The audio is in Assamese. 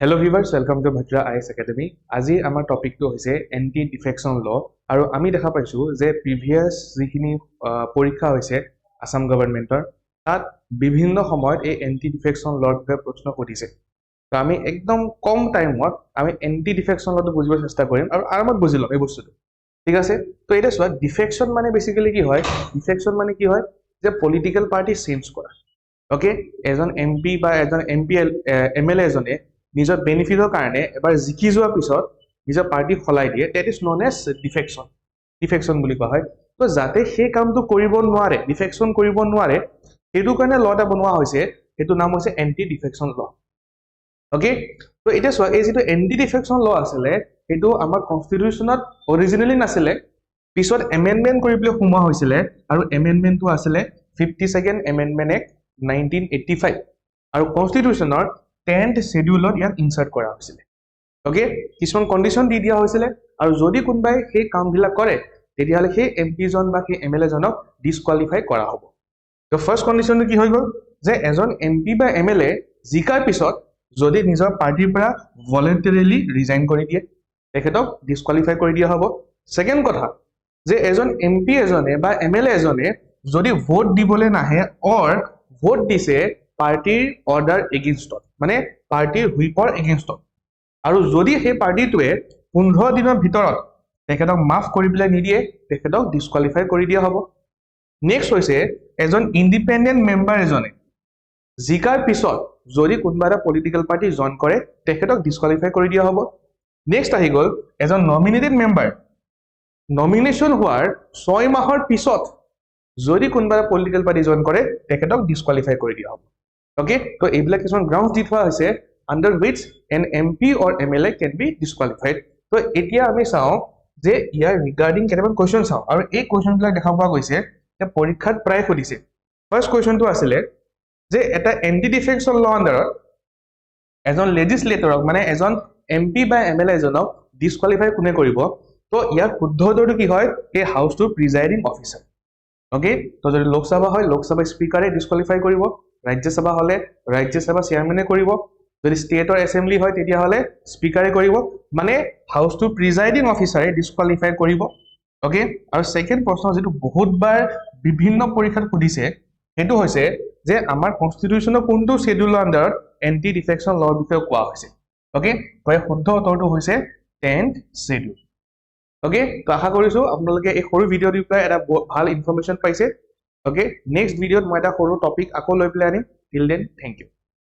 Hello viewers, welcome to Bhadra IAS Academy. আজি আমাৰ টপিকটো হৈছে এন্টি ডিফেকশন ল আৰু আমি দেখা পাইছো যে প্ৰিভিয়াস যিখিনি পৰীক্ষা হৈছে আসাম গভৰ্ণমেন্টৰ তাত বিভিন্ন সময়ত এই এন্টি ডিফেকশন লৰ বিষয়ে প্ৰশ্ন সুধিছে তো আমি একদম কম টাইমত আমি এন্টি ডিফেকশন লটো বুজিব চেষ্টা কৰিম আৰু আৰামত বুজি লম এই বস্তুটো ঠিক আছে তো এটা চোৱা ডিফেকশন মানে বেসিক্যালি কি হয় ডিফেকশন মানে কি হয় যে পলিটিক্যাল পাৰ্টি চেঞ্জ কৰা ওকে এজন এমপি বা এজন এমএলএ এজনে নিজৰ বেনিফিটৰ কাৰণে এবাৰ জিকি যোৱাৰ পিছত নিজৰ পাৰ্টি খলাই দিয়ে that is known as defection বুলি কোৱা হয় তো যাতে সেই কামটো কৰিব নোৱাৰে ডিফেকশন কৰিব নোৱাৰে সেইটো কাৰণে ল এটা বনোৱা হৈছে সেইটো নাম হৈছে এন্টি ডিফেকশন ল ওকে তো এটা চোৱা এই যেটো এন্টি ডিফেকশন ল আছিলে সেইটো আমাৰ কনস্টিটিউশনত অৰিজিনালি নাছিলে পিছত এমেন্ডমেন্ট কৰিবলৈ সোমোৱা হৈছিলে আৰু এমেন্ডমেন্টটো আছিলে 52nd এমেন্ডমেন্ট এক্ট 1985 আৰু কনস্টিটিউশনৰ 10th schedule ইয়াক ইনসাৰ্ট কৰা হৈছিল ওকে কিছুমান কন্ডিশন দি দিয়া হৈছিল আৰু যদি কোনবাই সেই কামবিলাক কৰে তেতিয়াহলে সেই এমপি জন বা সেই এমএলএ জনক ডিসকোয়ালিফাই কৰা হ'ব তো ফাৰ্স্ট কন্ডিশনটো কি হৈ গল যে এজন এমপি বা এমএলএ জিকাৰ পিছত যদি নিজৰ পাৰ্টিৰ পৰা ভলান্টাৰিলি ৰিজাইন কৰি দিয়ে তেখেতক ডিসকোয়ালিফাই কৰি দিয়া হ'ব সেকেন্ড কথা যে এজন এমপি এজনে বা এমএলএ এজনে যদি ভোট দিবলৈ নাহে অৰ ভোট দিছে পাৰ্টিৰ অৰ্ডাৰ এগেইনষ্টত মানে পাৰ্টিৰ হুইপৰ এগেইনষ্টত আৰু যদি সেই পাৰ্টিটোৱে 15 দিনৰ ভিতৰত তেখেতক মাফ কৰিবলৈ নিদিয়ে তেখেতক ডিসকোয়ালিফাই কৰি দিয়া হ'ব নেক্সট হৈছে এজন ইন্ডিপেন্ডেন্ট মেম্বাৰ এজনে জিকাৰ পিছত যদি কোনোবা এটা পলিটিক্যাল পাৰ্টি জয়েন কৰে তেখেতক ডিসকোয়ালিফাই কৰি দিয়া হ'ব নেক্সট আহি গল এজন নমিনেটেড মেম্বাৰ নমিনেশন হোৱাৰ 6 মাহৰ পিছত যদি কোনোবা পলিটিক্যাল পাৰ্টি জয়েন কৰে তেখেতক ডিসকোয়ালিফাই কৰি দিয়া হ'ব ওকে তো এইবিলাক কিছুমান গ্ৰাউন্ডছ দি থোৱা হৈছে under which an MP or MLA can be disqualified তো এতিয়া আমি চাও যে ইয়াৰ ৰিগাৰ্ডিং কেটামান কোৱেশ্চন চাও আৰু এই কোৱেশ্চনবিলাক দেখা পোৱা গৈছে যে পৰীক্ষাত প্ৰায় সুধিছে ফাৰ্স্ট কোৱেশ্চনটো আছিলে যে এটা এন্টি ডিফেকশন ল আন্ডাৰত এজন লেজিসলেটৰক মানে এজন MP বা MLA জনক ডিসকোয়ালিফাই কোনে কৰিব তো ইয়াৰ শুদ্ধ উত্তৰটো কি হয় এই হাউসটোৰ প্ৰিজাইডিং অফিচাৰ ওকে তো যদি লোকসভা হয় লোকসভা স্পিকাৰে ডিসকোয়ালিফাই কৰিব ৰাজ্যসভা হলে ৰাজ্যসভা চেয়াৰম্যানে কৰিব যদি স্টেটৰ এসেম্বলি হয় তেতিয়া হলে স্পিকাৰে কৰিব মানে হাউসটো প্ৰিজাইডিং অফিচাৰে ডিসকোয়ালিফাই কৰিব ওকে আৰু সেকেন্ড প্ৰশ্ন যেটো বহুতবাৰ বিভিন্ন পৰীক্ষাত সুধিছে হেতু হৈছে যে আমাৰ কনস্টিটিউশনৰ কোনটো শিডিউলৰ আন্ডাৰত এন্টি ডিফেকশন লৰ বিষয়ে কোৱা হৈছে ওকে তো শুদ্ধ উত্তৰটো হৈছে 10th শিডিউল ওকে তো আশা কৰিছো আপোনালোকে এই সৰু ভিডিঅ'টোৰ পৰা এটা ভাল ইনফৰমেশন পাইছে ওকে নেক্সট ভিডিঅ'ত মই এটা সৰু টপিক আকৌ লৈ পেলাই আনিম টিল দেন থ্যাংক ইউ